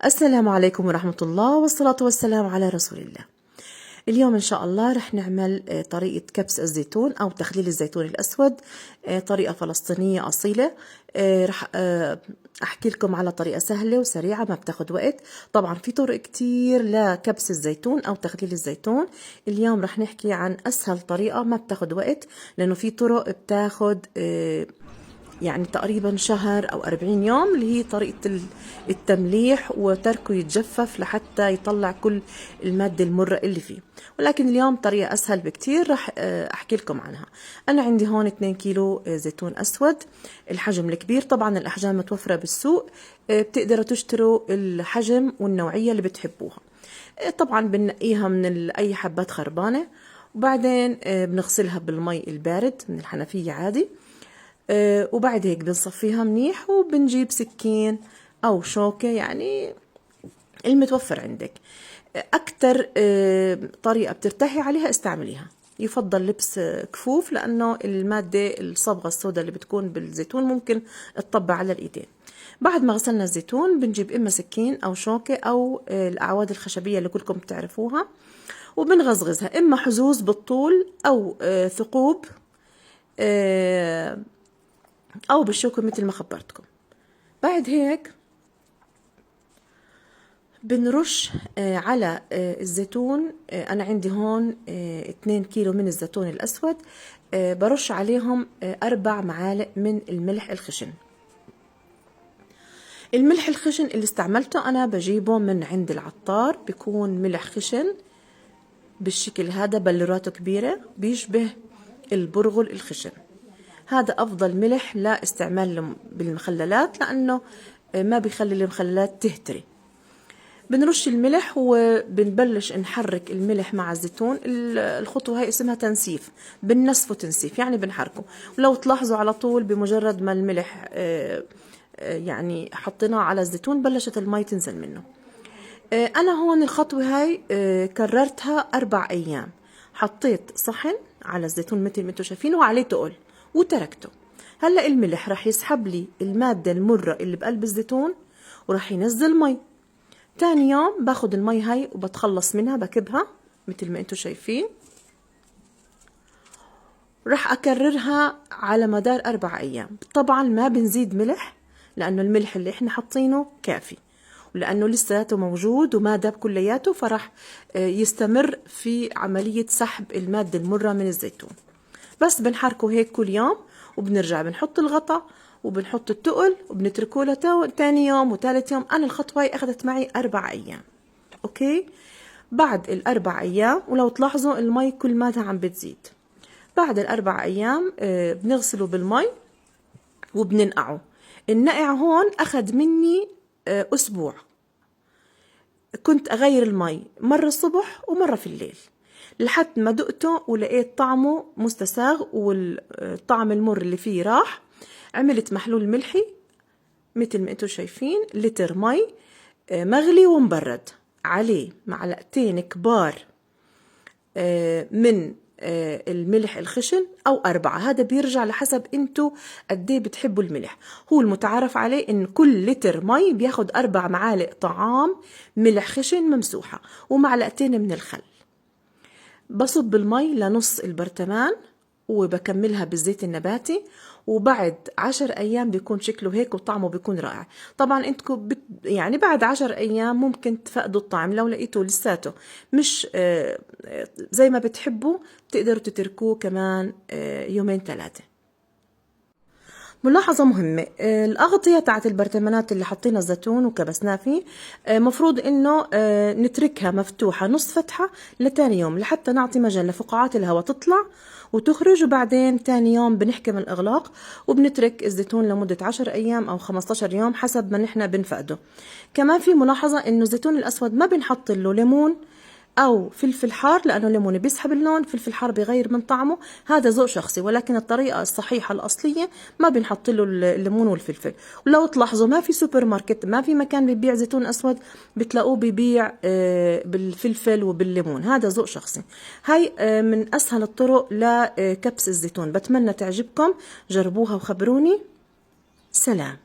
السلام عليكم ورحمة الله والصلاة والسلام على رسول الله. اليوم إن شاء الله رح نعمل طريقة كبس الزيتون أو تخليل الزيتون الأسود، طريقة فلسطينية أصيلة. رح أحكي لكم على طريقة سهلة وسريعة ما بتاخد وقت. طبعا في طرق كتير لكبس الزيتون أو تخليل الزيتون. اليوم رح نحكي عن أسهل طريقة ما بتاخد وقت، لأنه في طرق بتاخد يعني تقريبا شهر أو 40 يوم، اللي هي طريقة التمليح وتركه يتجفف لحتى يطلع كل المادة المرة اللي فيه. ولكن اليوم طريقة أسهل بكتير رح أحكي لكم عنها. أنا عندي هون 2 كيلو زيتون أسود، الحجم الكبير. طبعا الأحجام متوفرة بالسوق، بتقدروا تشتروا الحجم والنوعية اللي بتحبوها. طبعا بنقيها من أي حبات خربانة، وبعدين بنغسلها بالمي البارد من الحنفية عادي. وبعد هيك بنصفيها منيح، وبنجيب سكين أو شوكة يعني المتوفر عندك. أكتر طريقة بترتاحي عليها استعمليها. يفضل لبس كفوف، لأنه المادة الصبغة السوداء اللي بتكون بالزيتون ممكن تطبع على الإيدين. بعد ما غسلنا الزيتون بنجيب إما سكين أو شوكة أو الأعواد الخشبية اللي كلكم بتعرفوها، وبنغزغزها إما حزوز بالطول أو ثقوب أو بالشوكة مثل ما خبرتكم. بعد هيك بنرش على الزيتون. أنا عندي هون 2 كيلو من الزيتون الأسود، برش عليهم 4 معالق من الملح الخشن. الملح الخشن اللي استعملته أنا بجيبه من عند العطار، بيكون ملح خشن بالشكل هذا، بلوراته كبيرة بيشبه البرغل الخشن. هذا أفضل ملح لاستعمال بالمخللات، لأنه ما بيخلي المخللات تهتري. بنرش الملح وبنبلش نحرك الملح مع الزيتون. الخطوة هاي اسمها تنسيف، بننسفه تنسيف يعني بنحركه. ولو تلاحظوا على طول بمجرد ما الملح يعني حطيناه على الزيتون بلشت المي تنزل منه. أنا هون الخطوة هاي كررتها 4 أيام. حطيت صحن على الزيتون مثل ما انتم شايفين وعليه تقل وتركته. هلا الملح راح يسحب لي المادة المرة اللي بقلب الزيتون وراح ينزل مي. تاني يوم باخد المي هاي وبتخلص منها، بكبها مثل ما انتم شايفين. راح اكررها على مدار 4 ايام. طبعا ما بنزيد ملح، لانه الملح اللي احنا حاطينه كافي، ولانه لساته موجود وما داب كلياته، فراح يستمر في عملية سحب المادة المرة من الزيتون. بس بنحركه هيك كل يوم، وبنرجع بنحط الغطا وبنحط التقل وبنتركه لتاني يوم وثالث يوم. أنا الخطوة هي أخذت معي 4 أيام. أوكي، بعد ال4 أيام، ولو تلاحظوا المي كل مادة عم بتزيد. بعد ال4 أيام بنغسله بالمي وبننقعه. النقع هون أخذ مني أسبوع. كنت أغير المي مرة الصبح ومرة في الليل، لحد ما دقته ولقيت طعمه مستساغ والطعم المر اللي فيه راح. عملت محلول ملحي مثل ما انتم شايفين، لتر مي مغلي ومبرد، عليه 2 معلقة كبار من الملح الخشن أو 4، هذا بيرجع لحسب انتو قديه بتحبوا الملح. هو المتعارف عليه ان كل لتر مي بياخد 4 معالق طعام ملح خشن ممسوحة ومعلقتين من الخل. بصب المي لنص البرطمان وبكملها بالزيت النباتي، وبعد 10 أيام بيكون شكله هيك وطعمه بيكون رائع. طبعا انتكم يعني بعد 10 أيام ممكن تفقدوا الطعم، لو لقيتوا لساته مش زي ما بتحبوا بتقدروا تتركوه كمان 2-3. ملاحظة مهمة، الأغطية تاعت البرطمانات اللي حطينا الزيتون وكبسناه فيه مفروض إنه نتركها مفتوحة نص فتحة لتاني يوم، لحتى نعطي مجال لفقاعات الهواء تطلع وتخرج. وبعدين تاني يوم بنحكم الإغلاق وبنترك الزيتون لمدة 10 أيام أو 15 يوم حسب ما نحن بنفقده. كمان في ملاحظة إنه الزيتون الأسود ما بنحط له ليمون أو فلفل حار، لأنه الليمون بيسحب اللون، فلفل حار بيغير من طعمه. هذا ذوق شخصي، ولكن الطريقة الصحيحة الأصلية ما بنحط له الليمون والفلفل. ولو تلاحظوا ما في سوبر ماركت، ما في مكان بيبيع زيتون أسود بتلاقوه بيبيع بالفلفل وبالليمون. هذا ذوق شخصي. هاي من أسهل الطرق لكبس الزيتون. بتمنى تعجبكم، جربوها وخبروني. سلام.